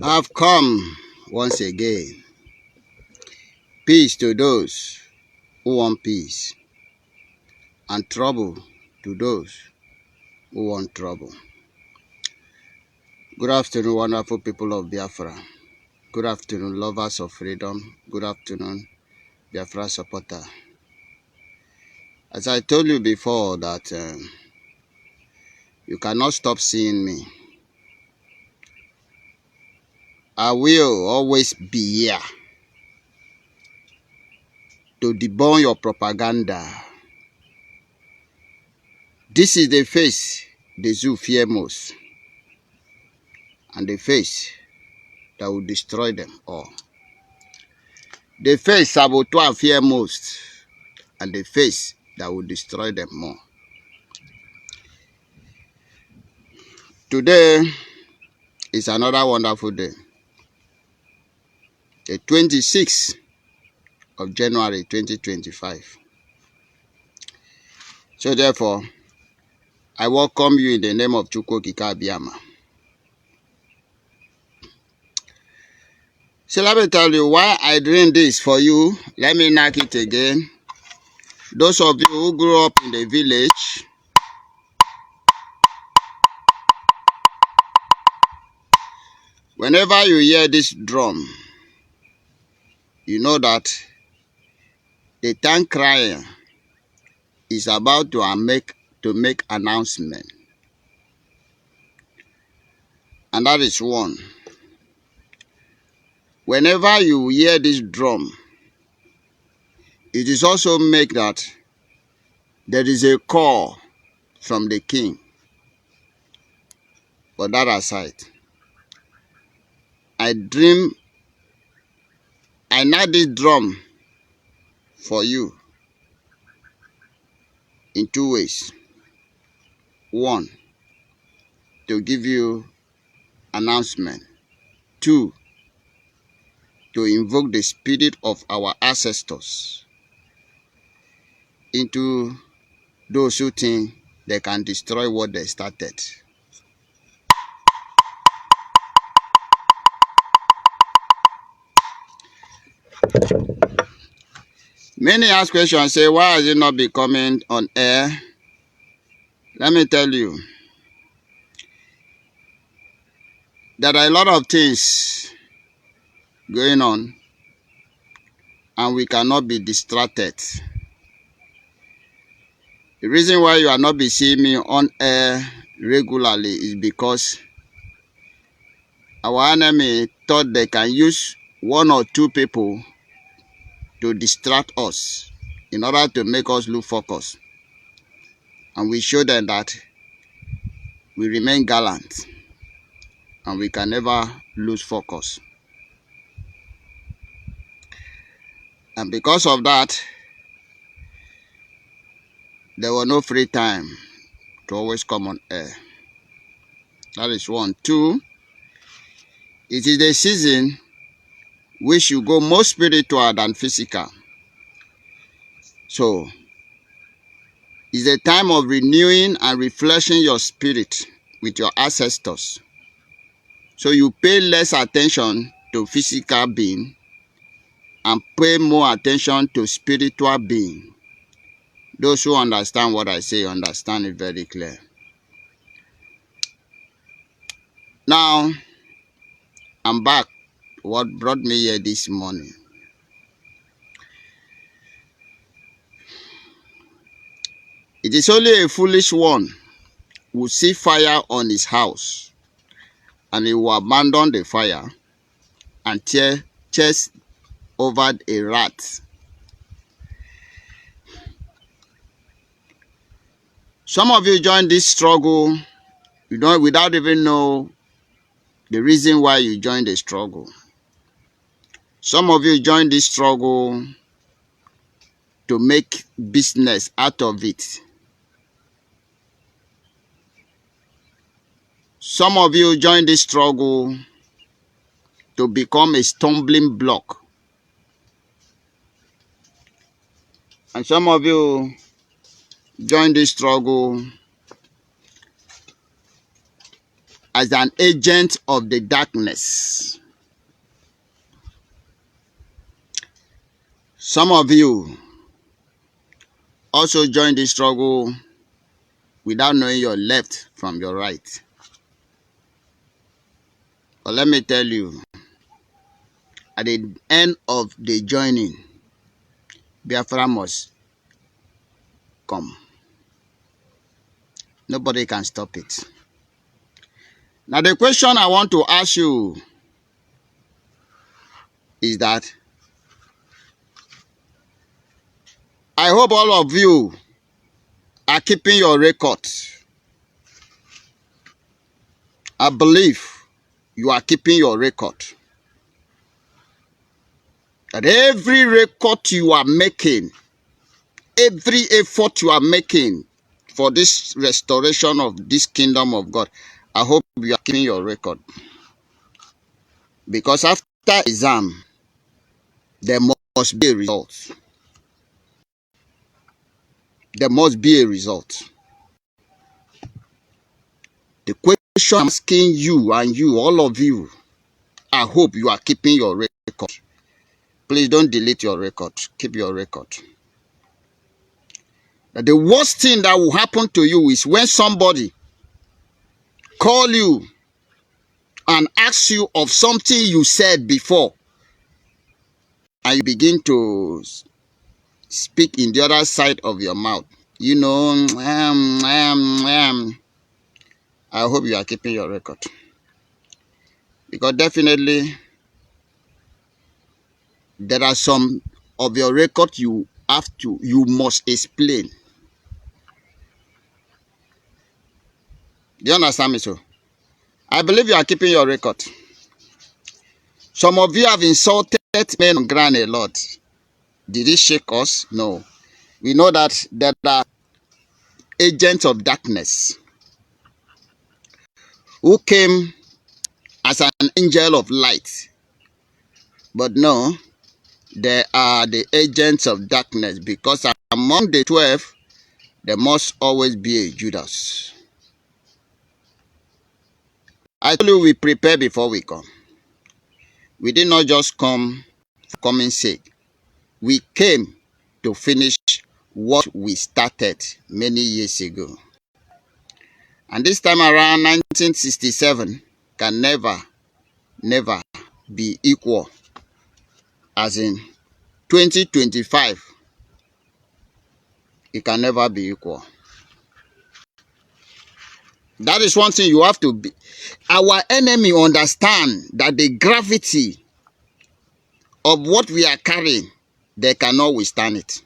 I've come once again. Peace to those who want peace, and trouble to those who want trouble. Good afternoon, wonderful people of Biafra. Good afternoon, lovers of freedom. Good afternoon, Biafra supporter. As I told you before that you cannot stop seeing me. I will always be here to debunk your propaganda. This is the face the zoo fear most, and the face that will destroy them all. The face saboteur fear most, and the face that will destroy them more. Today is another wonderful day, the 26th of January 2025. So therefore, I welcome you in the name of Chukwokika Abiyama. So let me tell you why I doing this for you. Let me knock it again. Those of you who grew up in the village, whenever you hear this drum, you know that the tank crying is about to make announcement. And that is one. Whenever you hear this drum, it is also make that there is a call from the king. But that aside, I knock this drum for you in two ways. One, to give you announcement. Two, to invoke the spirit of our ancestors into those who think they can destroy what they started. Many ask questions, say, why has it not been coming on air? Let me tell you, there are a lot of things going on, and we cannot be distracted. The reason why you are not be seeing me on air regularly is because our enemy thought they can use one or two people to distract us in order to make us lose focus. And we show them that we remain gallant and we can never lose focus. And because of that, there was no free time to always come on air. That is one. Two, it is the season which you go more spiritual than physical. So, it's a time of renewing and refreshing your spirit with your ancestors. So you pay less attention to physical being and pay more attention to spiritual being. Those who understand what I say understand it very clear. Now, I'm back. What brought me here this morning? It is only a foolish one who see fire on his house, and he will abandon the fire and chase over a rat. Some of you join this struggle without even know the reason why you joined the struggle. Some of you join this struggle to make business out of it. Some of you join this struggle to become a stumbling block. And some of you join this struggle as an agent of the darkness. Some of you also joined the struggle without knowing your left from your right. But let me tell you, at the end of the joining, Biafra must come. Nobody can stop it. Now the question I want to ask you is that I hope all of you are keeping your records. I believe you are keeping your record. That every record you are making, every effort you are making for this restoration of this kingdom of God, I hope you are keeping your record. Because after exam, there must be a result. There must be a result. The question I'm asking you and you, all of you, I hope you are keeping your record. Please don't delete your record. Keep your record. The worst thing that will happen to you is when somebody call you and ask you of something you said before, and you begin to speak in the other side of your mouth. You know, I hope you are keeping your record. Because definitely, there are some of your record you must explain. Do you understand me, so? I believe you are keeping your record. Some of you have insulted men on ground a lot. Did it shake us? No. We know that there are agents of darkness who came as an angel of light. But no, they are the agents of darkness, because among the 12, there must always be a Judas. I told you we prepare before we come. We did not just come for coming's sake. We came to finish what we started many years ago. And this time around, 1967 can never be equal. As in 2025, it can never be equal. That is one thing you have to be. Our enemy understand that the gravity of what we are carrying, they cannot withstand it.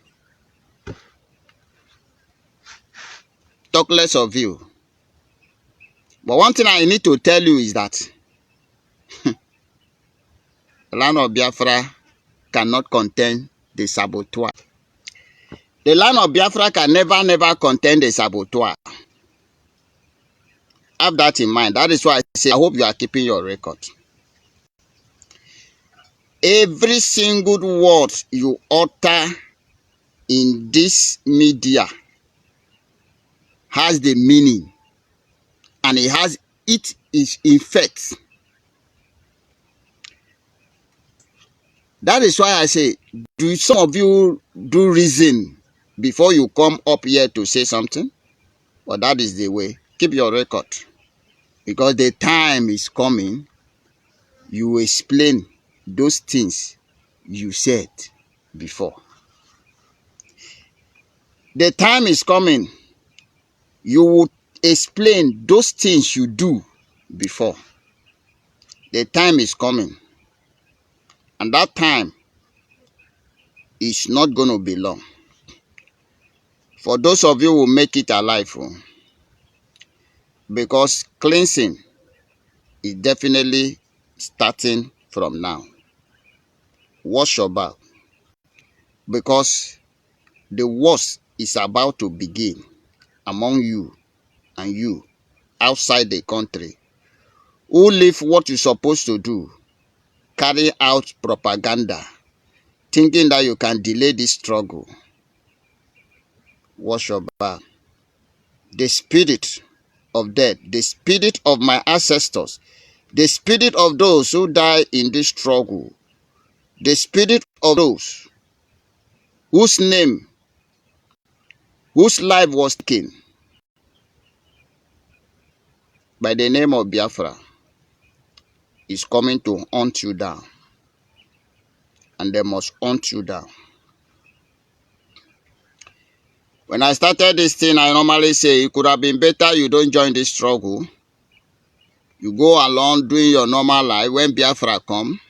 Talk less of you. But one thing I need to tell you is that the land of Biafra cannot contain the saboteur. The land of Biafra can never contain the saboteur. Have that in mind. That is why I say, I hope you are keeping your record. Every single word you utter in this media has the meaning, and it has its effect. That is why I say, do some of you do reason before you come up here to say something? But that is the way. Keep your record. Because the time is coming, you explain those things you said before. The time is coming, you will explain those things you do before. The time is coming. And that time is not going to be long. For those of you who make it alive, because cleansing is definitely starting from now. Wash your back, because the worst is about to begin among you and you outside the country who live what you're supposed to do, carry out propaganda, thinking that you can delay this struggle. Wash your back. The spirit of death, the spirit of my ancestors, the spirit of those who died in this struggle, the spirit of those whose name, whose life was taken by the name of Biafra, is coming to hunt you down, and they must hunt you down. When I started this thing, I normally say it could have been better you don't join this struggle. You go along doing your normal life. When Biafra come,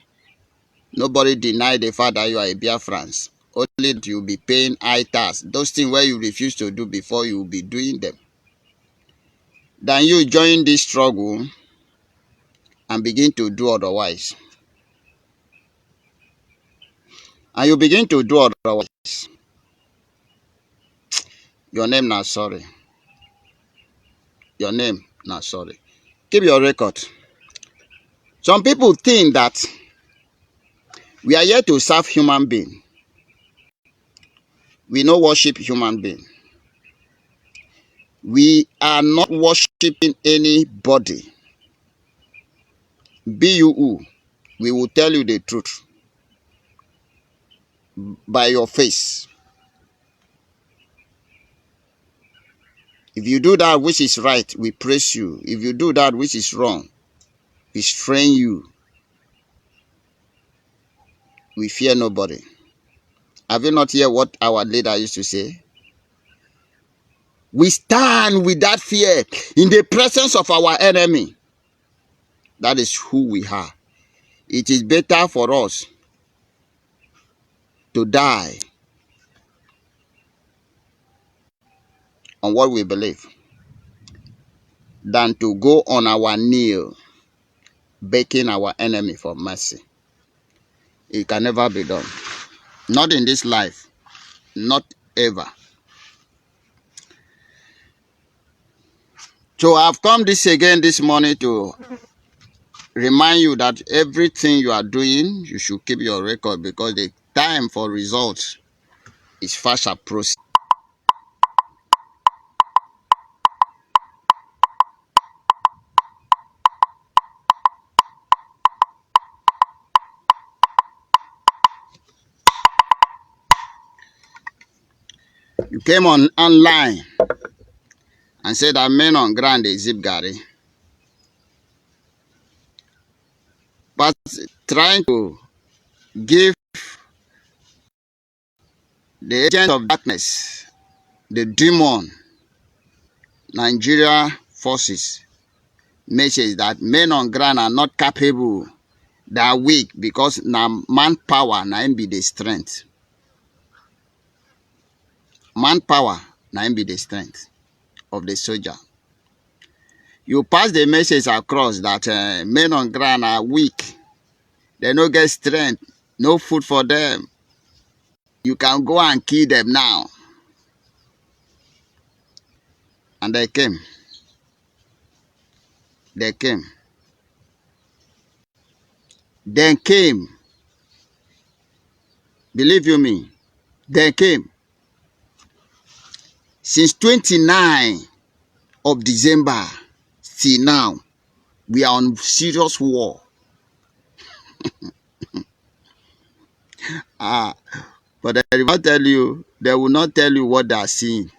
nobody deny the fact that you are a Biafran. Only that you'll be paying high tax. Those things where you refuse to do before, you will be doing them. Then you join this struggle and begin to do otherwise. And you begin to do otherwise. Your name not sorry. Your name not sorry. Keep your record. Some people think that we are here to serve human being. We don't worship human being. We are not worshiping anybody. Be you who, we will tell you the truth by your face. If you do that which is right, we praise you. If you do that which is wrong, we strain you. We fear nobody. Have you not heard what our leader used to say? We stand without fear in the presence of our enemy. That is who we are. It is better for us to die on what we believe than to go on our knee begging our enemy for mercy. It can never be done. Not in this life. Not ever. So I've come this morning to remind you that everything you are doing, you should keep your record, because the time for results is fast approaching. You came online and said that men on ground they zip Gary. But trying to give the agent of darkness, the demon, Nigeria forces, message that men on ground are not capable, they are weak, because now manpower now be the strength. Manpower now be the strength of the soldier. You pass the message across that men on ground are weak. They don't get strength, no food for them. You can go and kill them now. And they came. They came. Then came. Believe you me, they came. Since 29 of December till now, we are on serious war. But they will not tell you, what they are seeing.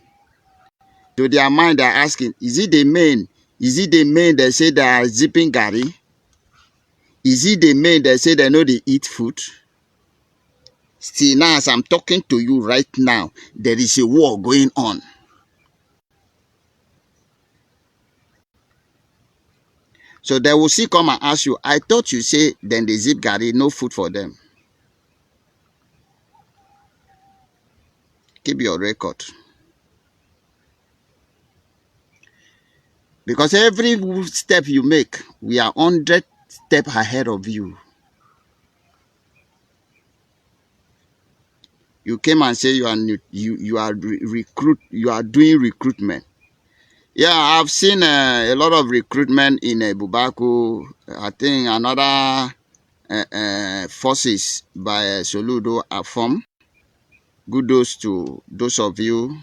To their mind, they are asking, is it the men? Is it the men that say they are zipping Gary? Is it the men that say they know they eat food? Still now, as I'm talking to you right now, there is a war going on. So they will still come and ask you, I thought you say then they zip Gary, no food for them. Keep your record. Because every step you make, we are 100 steps ahead of you. You came and say you are doing recruitment. Yeah, I've seen a lot of recruitment in Bubaku. I think another forces by Soludo are formed. Kudos to those of you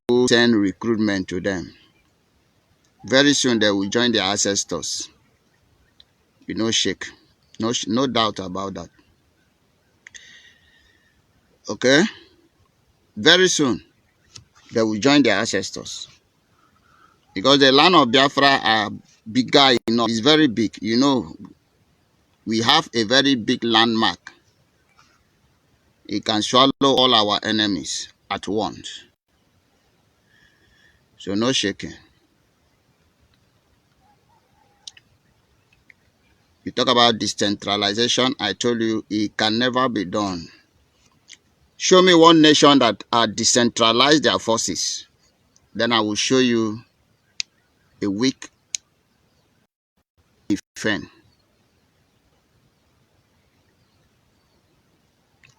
who send recruitment to them. Very soon they will join their ancestors. You know, shake. No doubt about that. Okay? Very soon they will join their ancestors. Because the land of Biafra are bigger enough. It's very big. You know, we have a very big landmark. It can swallow all our enemies at once. So no shaking. You talk about decentralization. I told you it can never be done. Show me one nation that are decentralized their forces. Then I will show you a weak defense.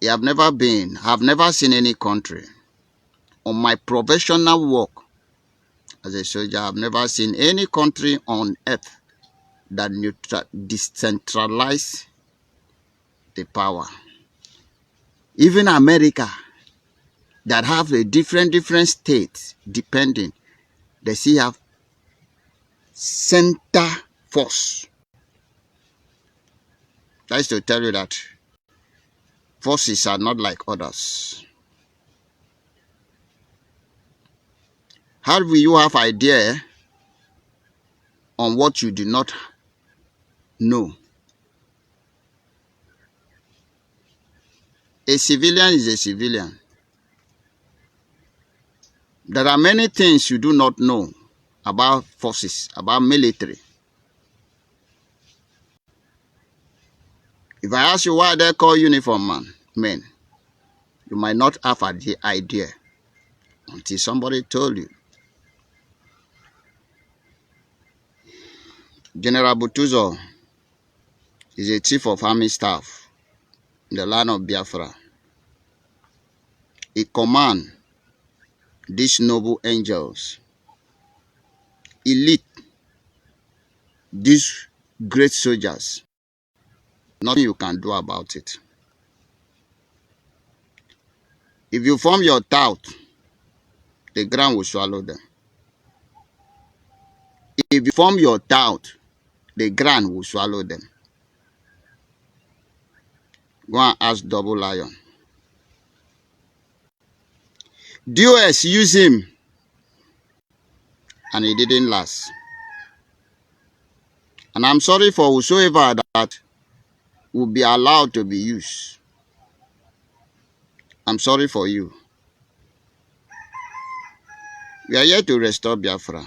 I have never seen any country. On my professional work as a soldier, I have never seen any country on earth that decentralize the power. Even America, that have a different states, depending, they still have center force. That is to tell you that forces are not like others. How will you have idea on what you do not know? A civilian is a civilian. There are many things you do not know about forces, about military. If I ask you why they call uniform men, you might not have an idea until somebody told you. General Butuzo is a chief of army staff in the land of Biafra. He commands these noble angels. He leads these great soldiers. Nothing you can do about it. If you form your thought, the ground will swallow them. If you form your thought, the ground will swallow them. Go and ask Double Lion. DOS used him and it didn't last. And I'm sorry for whosoever that will be allowed to be used. I'm sorry for you. We are here to restore Biafra.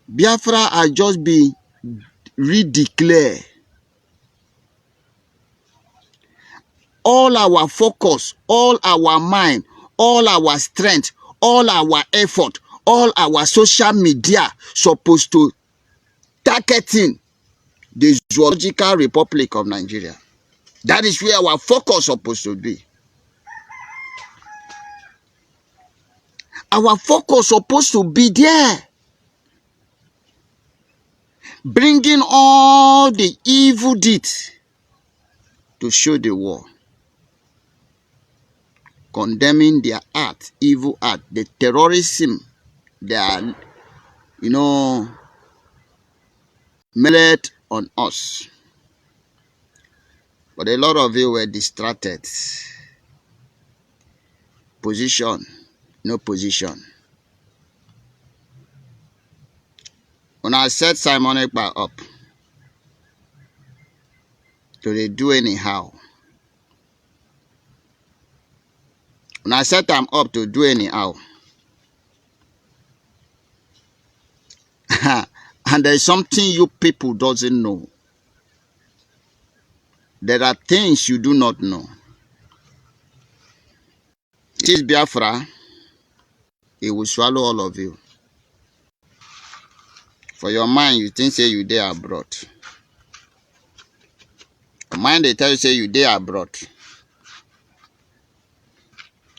Biafra has just been redeclared. All our focus, all our mind, all our strength, all our effort, all our social media supposed to targeting the Zoological Republic of Nigeria. That is where our focus supposed to be. Our focus supposed to be there. Bringing all the evil deeds to show the world. Condemning their act, evil act, the terrorism they are, made on us. But a lot of you were distracted. Position, no position. When I set Simon Ekpa up, to they do anyhow. When I set them up to do anyhow, and there's something you people doesn't know. There are things you do not know. This Biafra, it will swallow all of you. For your mind, you think say you there abroad. Your mind, they tell you say you there abroad.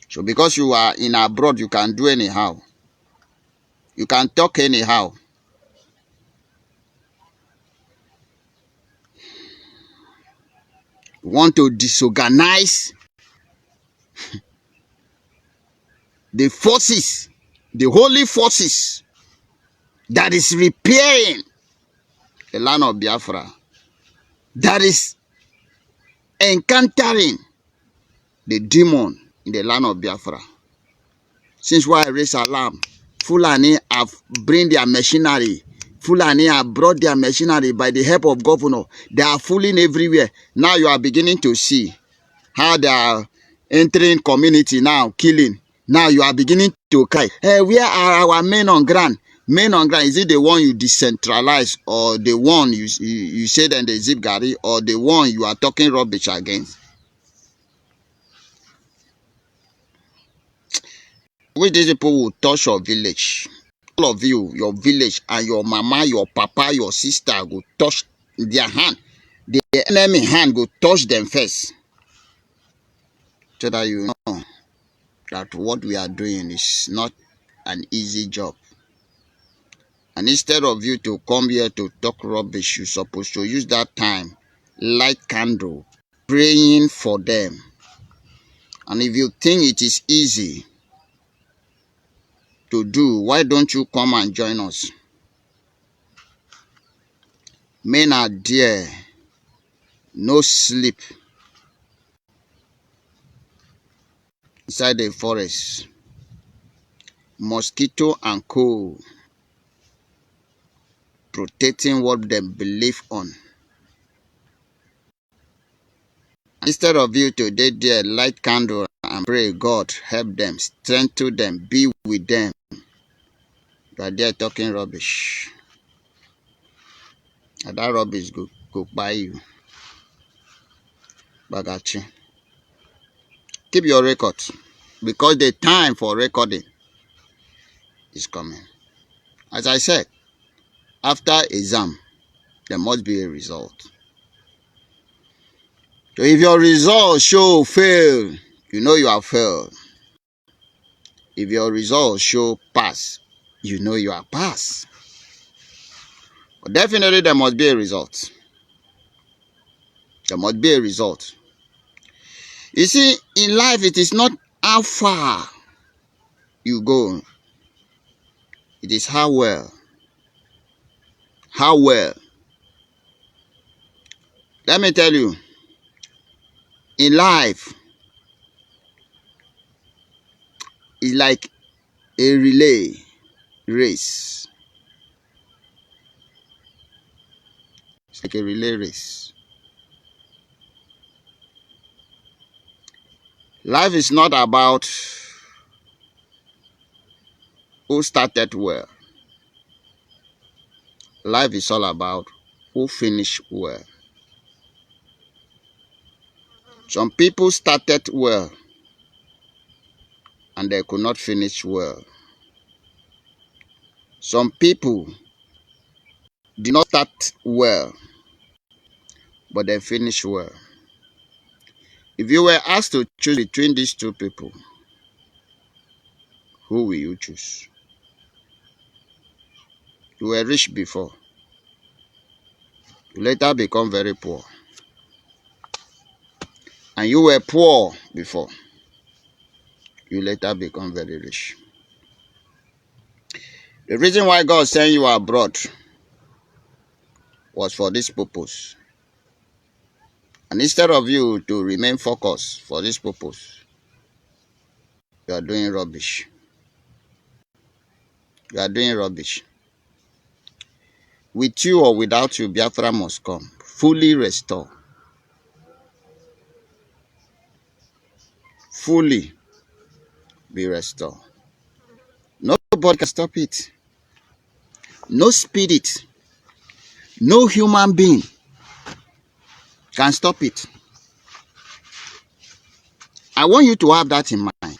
So because you are in abroad, you can do anyhow. You can talk anyhow. You want to disorganize the forces, the holy forces that is repairing the land of Biafra, that is encountering the demon in the land of Biafra. Since why I raise alarm, Fulani have bring their machinery. Fulani have brought their machinery by the help of governor. They are fooling everywhere. Now you are beginning to see how they are entering community now, killing. Now you are beginning to cry. Hey, where are our men on ground? Men on ground, is it the one you decentralize, or the one you say then the zip gari, or the one you are talking rubbish against? Which these people will touch your village. All of you, your village, and your mama, your papa, your sister will touch their hand. The enemy hand will touch them first. So that you know that what we are doing is not an easy job. And instead of you to come here to talk rubbish, you're supposed to use that time, light candle, praying for them. And if you think it is easy to do, why don't you come and join us? Men are there, no sleep, inside the forest, mosquito and cold, protecting what they believe on. Instead of you to dey there, light candle and pray, God help them, strengthen them, be with them, you are there talking rubbish. And that rubbish go by you. Bagachi. Keep your records, because the time for recording is coming. As I said, after exam, there must be a result. So if your results show fail, you know you have failed. If your results show pass, you know you are pass. But definitely there must be a result. There must be a result. You see, in life it is not how far you go. It is how well. How well. Let me tell you, in life, it's like a relay race. It's like a relay race. Life is not about who started well. Life is all about who finished well. Some people started well and they could not finish well. Some people did not start well, but they finished well. If you were asked to choose between these two people, who will you choose? You were rich before. You later become very poor. And you were poor before. You later become very rich. The reason why God sent you abroad was for this purpose. And instead of you to remain focused for this purpose, you are doing rubbish. You are doing rubbish. With you or without you, Biafra must come. Fully restore. Fully be restored. Nobody can stop it. No spirit, no human being can stop it. I want you to have that in mind.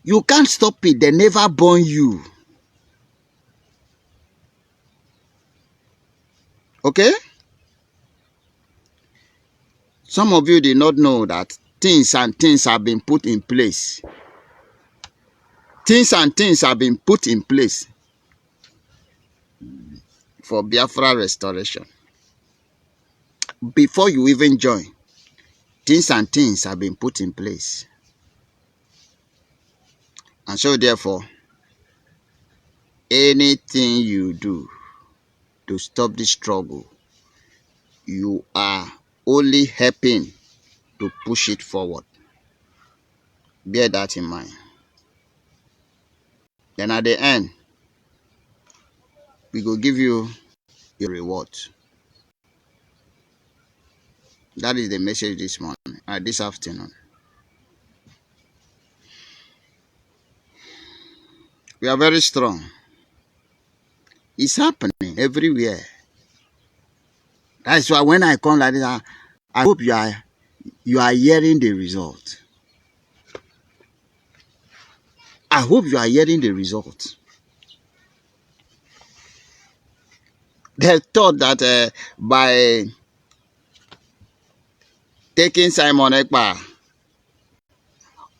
You can't stop it. They never born you. Okay? Some of you did not know that things and things have been put in place. Things and things have been put in place for Biafra restoration. Before you even join, things and things have been put in place. And so therefore, anything you do to stop this struggle, you are only helping to push it forward. Bear that in mind. Then at the end, we will give you a reward. That is the message this morning, this afternoon. We are very strong. It's happening everywhere. That's why when I come like this, I hope you are hearing the result. I hope you are hearing the result. They thought that by taking Simon Ekpa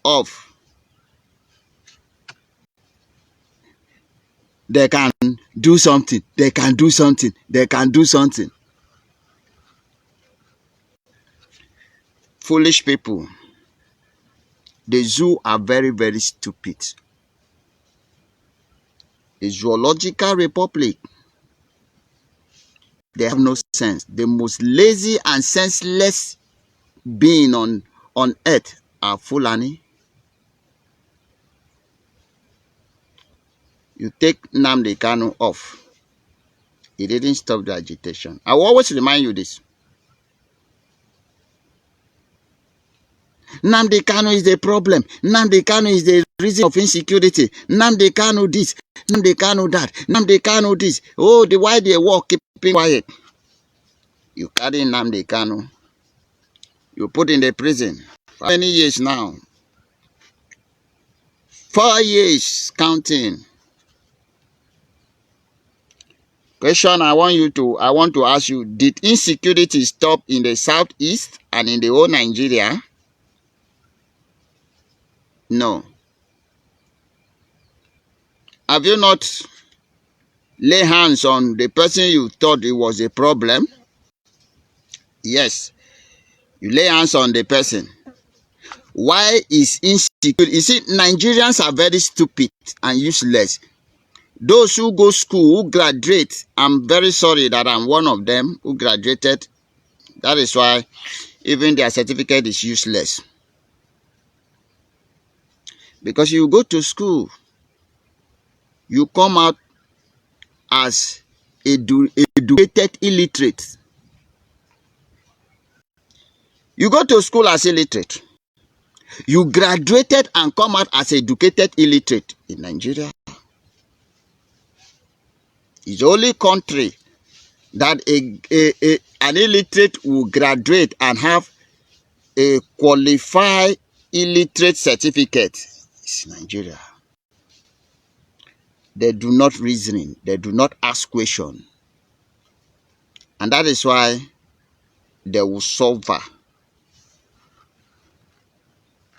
off, they can do something. They can do something. They can do something. Foolish people. The zoo are very, very stupid. The zoological republic, they have no sense. The most lazy and senseless being on earth are Fulani. You take Nnamdi Kanu off. He didn't stop the agitation. I will always remind you this. Nnamdi Kanu is the problem. Nnamdi Kanu is the reason of insecurity. Nnamdi Kanu this. Nnamdi Kanu that. Nnamdi Kanu this. Oh, why they walk keeping quiet? You carry Nnamdi Kanu. You put in the prison. For how many years now? 4 years counting. Question I want to ask you, did insecurity stop in the southeast and in the whole Nigeria? No. Have you not laid hands on the person you thought it was a problem? Yes. You lay hands on the person. Why is insecurity? You see, Nigerians are very stupid and useless. Those who go school, who graduate, I'm very sorry that I'm one of them who graduated. That is why even their certificate is useless. Because you go to school, you come out as educated illiterate. You go to school as illiterate. You graduated and come out as educated illiterate in Nigeria. It's the only country that an illiterate will graduate and have a qualified illiterate certificate. It's Nigeria. They do not reason. They do not ask questions. And that is why they will suffer.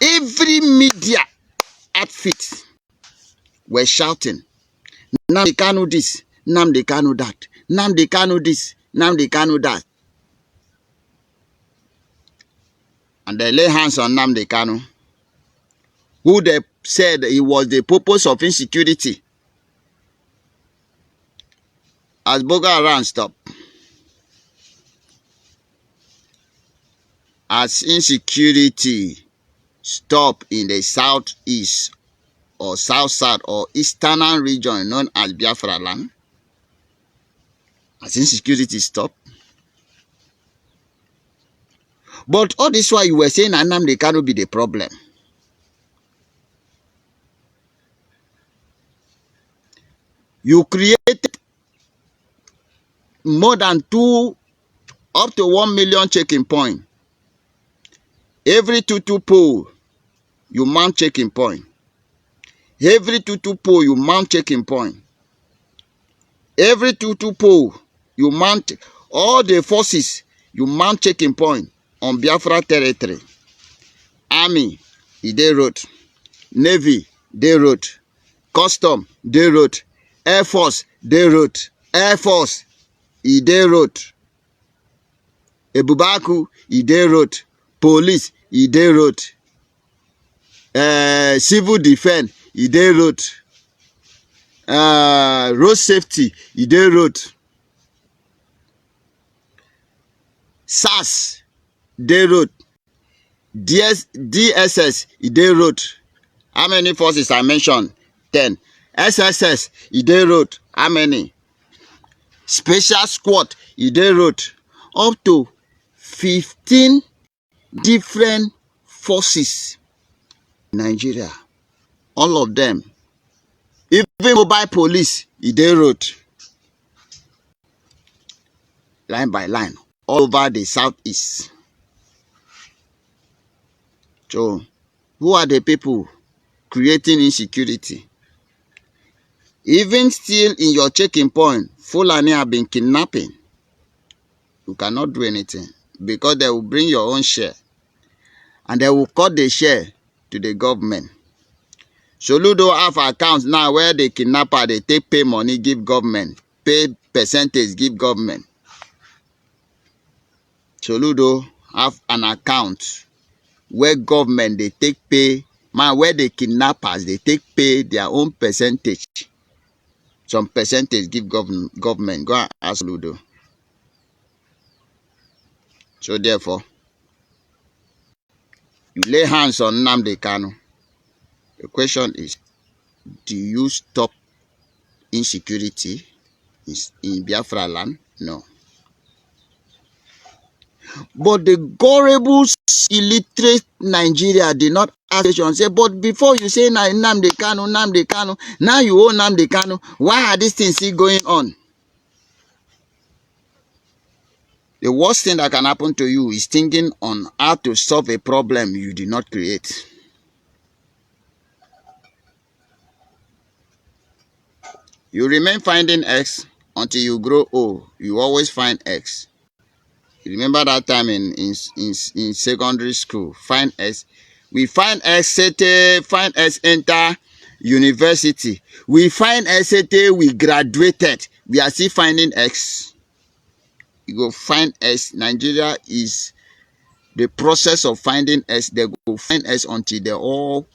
Every media outfit were shouting, Nnamdi Kanu this, Nnamdi Kanu that, Nnamdi Kanu this, Nnamdi Kanu that. And they lay hands on Nnamdi Kanu, who they said it was the purpose of insecurity. As Boko Haram stop, as insecurity stop in the southeast or south or eastern region known as Biafra land, as insecurity stop. But all this while you were saying Nnamdi Kanu be the problem. You created more than up to 1 million checking point. Every 2 pole, you mount checking point. Every 2 pole, you mount checking point. Every 2 pole, you mount all the forces, you mount checking point on Biafra territory. Army, they wrote. Navy, they wrote. Custom, they wrote. Air Force, they wrote. Air Force, they wrote. Ebubaku, they wrote. Police, they wrote. Civil defense, they wrote. road safety, e dey road. SARS dey road. DSS, e dey road. How many forces I mentioned? 10. SSS, e dey road. How many? Special squad, e dey road. Up to 15 different forces in Nigeria. All of them. Even mobile police, e dey road. Line by line. All over the southeast. So, who are the people creating insecurity? Even still in your checking point, Fulani have been kidnapping. You cannot do anything because they will bring your own share and they will cut the share to the government. Soludo have accounts now where the kidnapper, they take pay money, give government, pay percentage, give government. Soludo have an account where government, they take pay, man, where the kidnappers, they take pay their own percentage. Some percentage give government. Go and ask Soludo. So therefore, you lay hands on Nnamdi Kanu. The question is, do you stop insecurity in Biafra land? No. But the gullible, illiterate Nigeria did not ask question. Say, but before you say Nnamdi Kanu, now you own Nnamdi Kanu. Why are these things still going on? The worst thing that can happen to you is thinking on how to solve a problem you did not create. You remain finding X until you grow old. You always find X. You remember that time in secondary school, find X. We find X, find X, enter university. We find X, we graduated. We are still finding X. You go find X. Nigeria is the process of finding X. They go find X until they all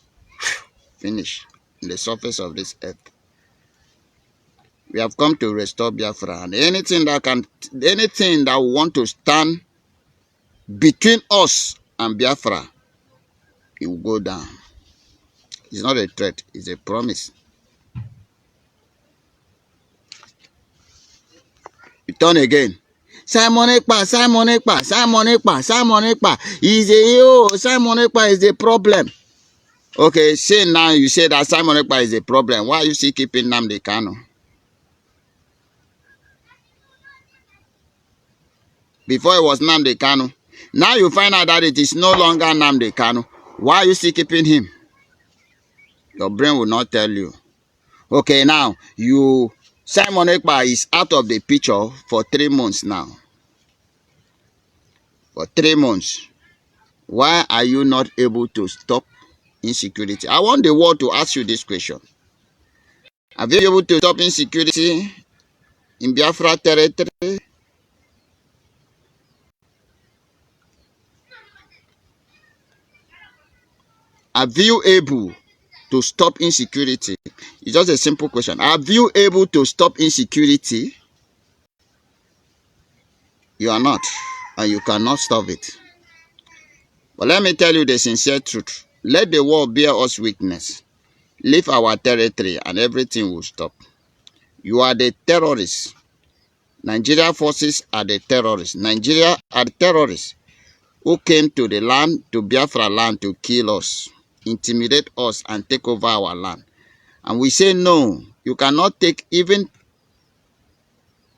finish in the surface of this earth. We have come to restore Biafra, and anything that want to stand between us and Biafra, it will go down. It's not a threat, it's a promise. You turn again. Simon Ekpa is the problem. Okay, say now you say that Simon Ekpa is the problem. Why are you still keeping Nnamdi Kanu? Before it was Nnamdi Kanu. Now you find out that it is no longer Nnamdi Kanu. Why are you still keeping him? Your brain will not tell you. Okay, now Simon Ekpa is out of the picture for 3 months now. For 3 months. Why are you not able to stop insecurity? I want the world to ask you this question. Have you been able to stop insecurity in Biafra territory? Have you able to stop insecurity? It's just a simple question. Have you able to stop insecurity? You are not, and you cannot stop it. But let me tell you the sincere truth. Let the world bear us witness. Leave our territory and everything will stop. You are the terrorists. Nigeria forces are the terrorists. Nigeria are the terrorists who came to the land, to Biafra land, to kill us, intimidate us, and take over our land. And we say, no, you cannot take even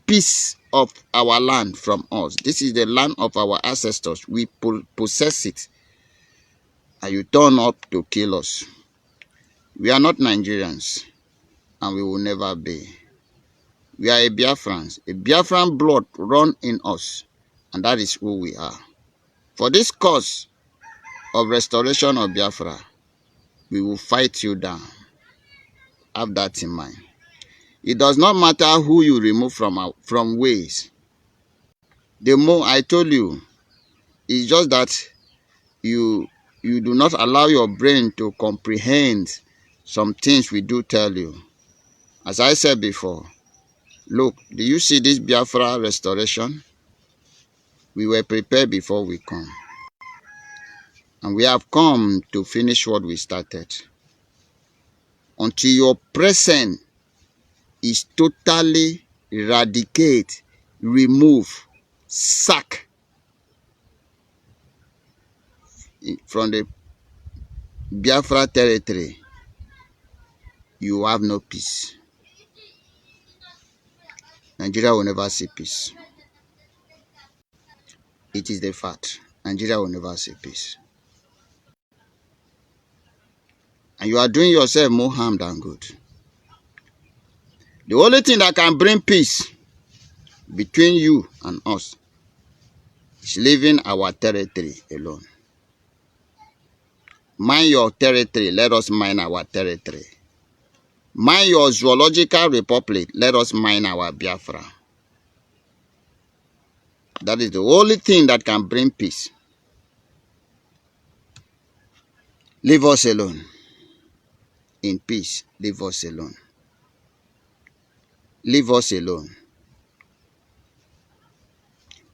piece of our land from us. This is the land of our ancestors. We possess it. And you turn up to kill us. We are not Nigerians, and we will never be. We are a Biafrans. A Biafran blood run in us, and that is who we are. For this cause of restoration of Biafra, we will fight you down. Have that in mind. It does not matter who you remove from ways. The more I told you, it's just that you do not allow your brain to comprehend some things we do tell you. As I said before, look, do you see this Biafra restoration? We were prepared before we come. And we have come to finish what we started. Until your present is totally eradicate, remove, sack from the Biafra territory, you have no peace. Nigeria will never see peace. It is the fact. Nigeria will never see peace. And you are doing yourself more harm than good. The only thing that can bring peace between you and us is leaving our territory alone. Mind your territory, let us mind our territory. Mind your zoological republic, let us mind our Biafra. That is the only thing that can bring peace. Leave us alone. In peace, leave us alone. Leave us alone.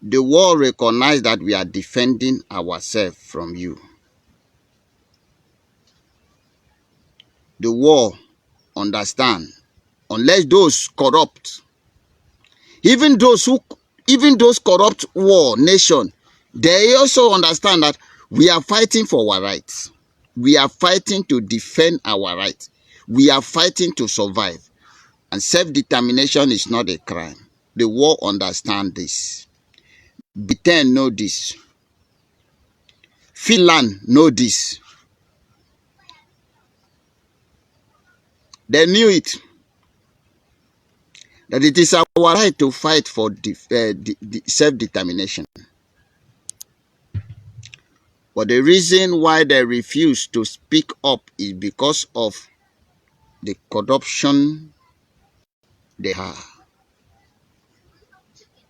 The world recognizes that we are defending ourselves from you. The world understand, unless those corrupt, even those corrupt war nation, they also understand that we are fighting for our rights. We are fighting to defend our rights. We are fighting to survive. And self-determination is not a crime. The world understand this. Britain know this. Finland know this. They knew it. That it is our right to fight for self-determination. But the reason why they refuse to speak up is because of the corruption they have.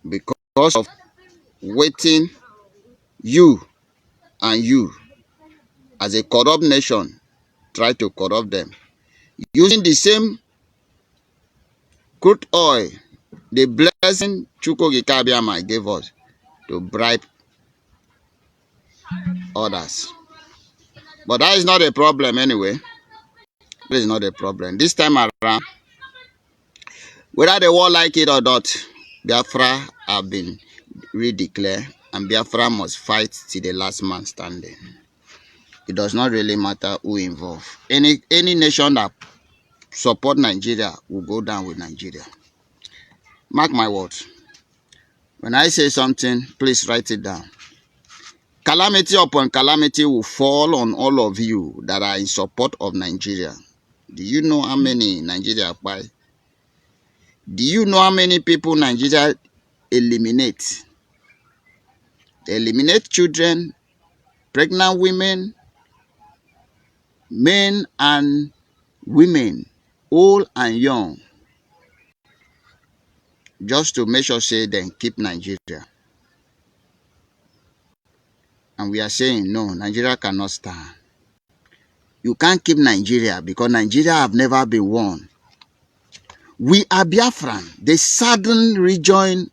Because of waiting you and you as a corrupt nation try to corrupt them. Using the same crude oil, the blessing Chukwuka Abiyama gave us to bribe others. But that is not a problem anyway. That is not a problem. This time around, whether the world like it or not, Biafra have been redeclared and Biafra must fight till the last man standing. It does not really matter who involved. Any nation that support Nigeria will go down with Nigeria. Mark my words. When I say something, please write it down. Calamity upon calamity will fall on all of you that are in support of Nigeria. Do you know how many Nigeria buy? Do you know how many people Nigeria eliminate? They eliminate children, pregnant women, men and women, old and young, just to make sure say they keep Nigeria. And we are saying, no, Nigeria cannot stand. You can't keep Nigeria because Nigeria have never been won. We are Biafran. The southern region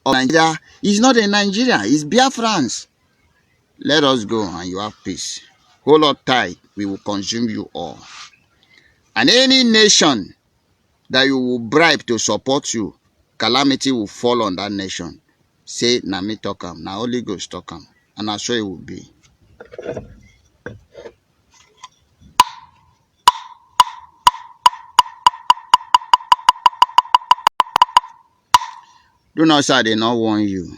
of Nigeria is not a Nigeria, it's Biafrans. Let us go and you have peace. Hold on tight, we will consume you all. And any nation that you will bribe to support you, calamity will fall on that nation. Say, na me talk am, na Holy Ghost talk am. And I'm sure it will be. Do not say I did not warn you.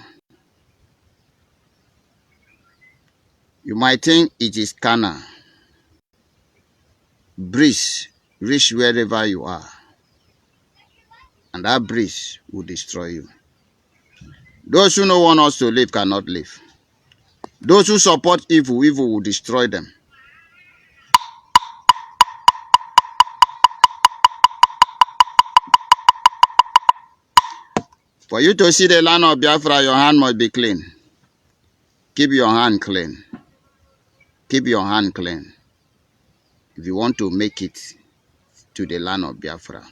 You might think it is carnal. Breeze, reach wherever you are. And that breeze will destroy you. Those who don't want us to live cannot live. Those who support evil, evil will destroy them. For you to see the land of Biafra, your hand must be clean. Keep your hand clean. Keep your hand clean. If you want to make it to the land of Biafra.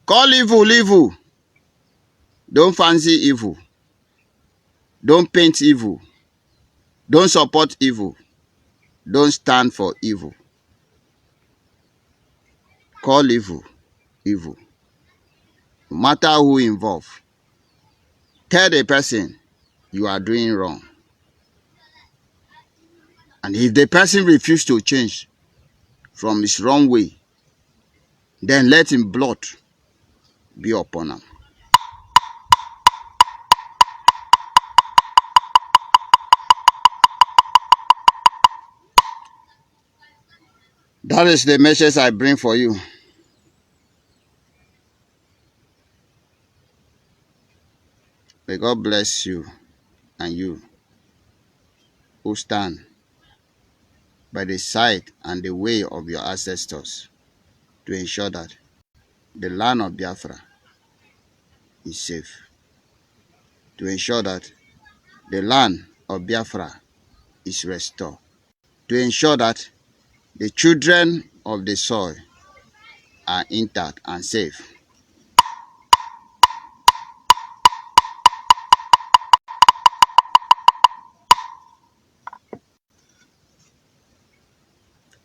Call evil evil. Don't fancy evil. Don't paint evil. Don't support evil. Don't stand for evil. Call evil evil. No matter who involved. Tell the person you are doing wrong. And if the person refuses to change from his wrong way, then let him blood be upon him. That is the message I bring for you. May God bless you and you who stand by the side and the way of your ancestors to ensure that the land of Biafra is safe. To ensure that the land of Biafra is restored. To ensure that the children of the soil are intact and safe.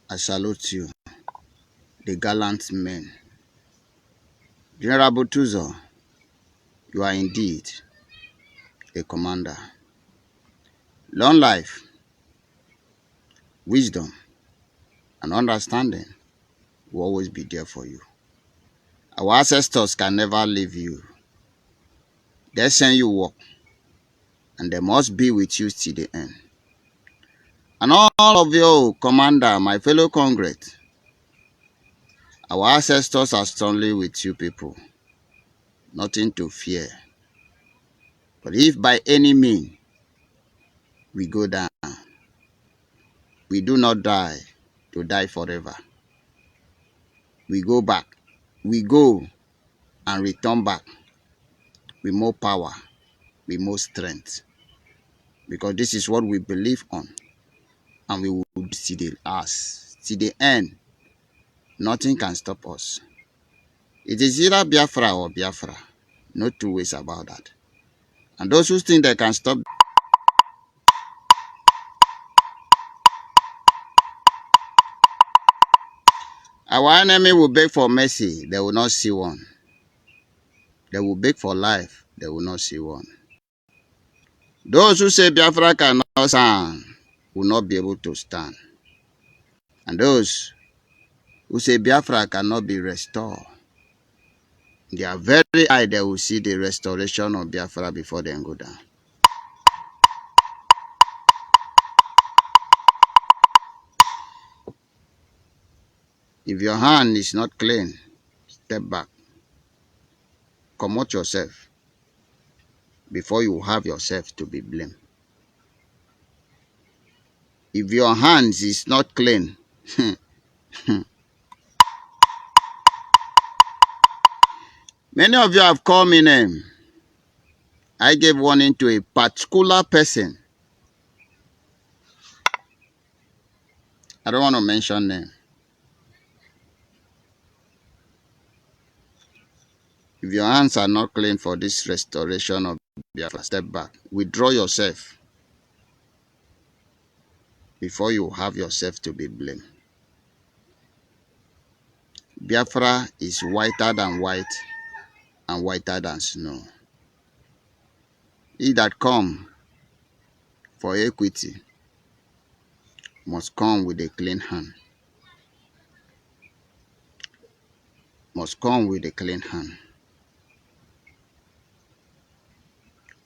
I salute you, the gallant men. General Butuzo, you are indeed a commander. Long life, wisdom, and understanding will always be there for you. Our ancestors can never leave you. They send you work, and they must be with you till the end. And all of you, commander, my fellow congrats, our ancestors are strongly with you people. Nothing to fear. But if by any means we go down, we do not die to die forever. We go back. We go and return back with more power, with more strength. Because this is what we believe on. And we will see the us. See the end. Nothing can stop us. It is either Biafra or Biafra. No two ways about that. And those who think they can stop, our enemy will beg for mercy. They will not see one. They will beg for life. They will not see one. Those who say Biafra cannot stand will not be able to stand. And those who say Biafra cannot be restored, they are very high. They will see the restoration of Biafra before they go down. If your hand is not clean, step back. Comot yourself before you have yourself to be blamed. If your hands is not clean, many of you have called me name. I gave warning to a particular person. I don't want to mention name. If your hands are not clean for this restoration of Biafra, step back. Withdraw yourself before you have yourself to be blamed. Biafra is whiter than white and whiter than snow. He that come for equity must come with a clean hand. Must come with a clean hand.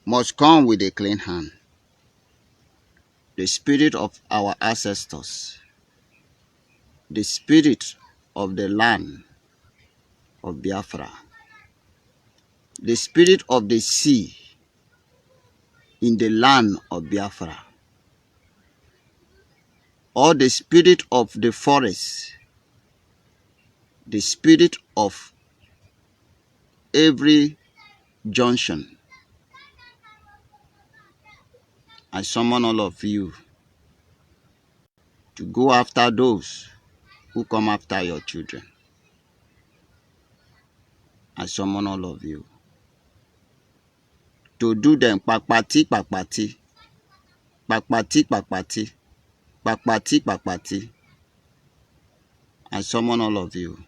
Must come with a clean hand. The spirit of our ancestors, the spirit of the land of Biafra, the spirit of the sea in the land of Biafra, or the spirit of the forest, the spirit of every junction. I summon all of you to go after those who come after your children. I summon all of you to do them pakpati pakpati, pakpati pakpati, pakpati pakpati. I summon all of you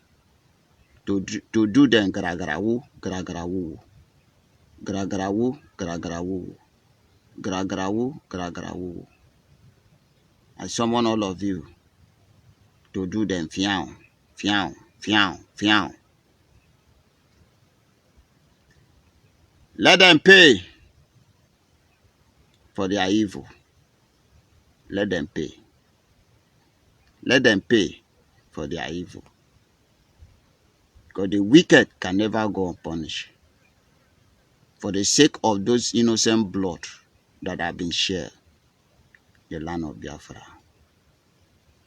to do them gragarawu, gragarawu, gragarawu, gragarawu, gragarawu, gragarawu. I summon all of you to do them fiao, fiao, fiao, fiao. Let them pay for their evil. Let them pay. Let them pay for their evil. Because the wicked can never go unpunished. For the sake of those innocent blood that have been shed, the land of Biafra,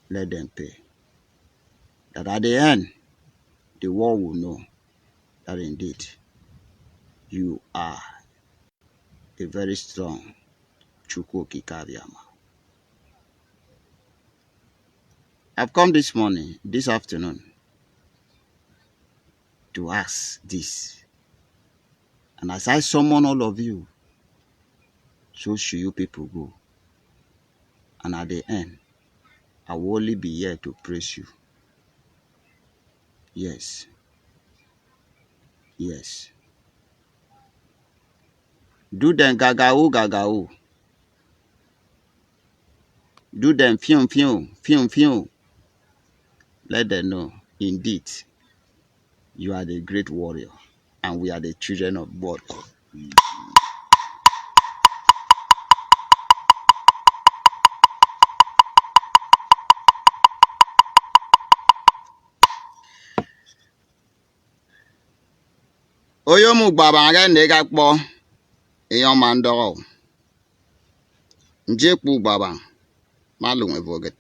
let them pay. That at the end, the world will know that indeed you are a very strong Chukwu Kikariama. I've come this afternoon, to ask this. And as I summon all of you, so should you people go. And at the end, I will only be here to praise you. Yes. Yes. Do them gagao, gagao. Do them fium, fium, fium, fium. Let them know, indeed, you are the great warrior, and we are the children of God. Oyomu gbabanga nega kpo eyon mandoro. Njepu gbabang malung evoget.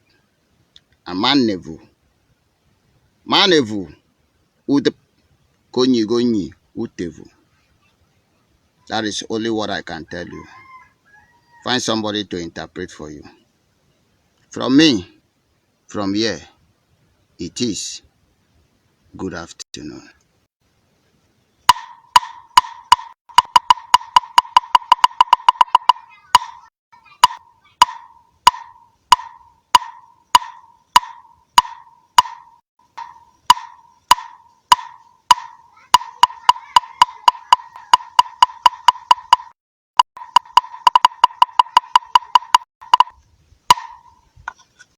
Amanevu. Manevu ud konyi utevu. That is only what I can tell you. Find somebody to interpret for you. From me, from here, it is good afternoon.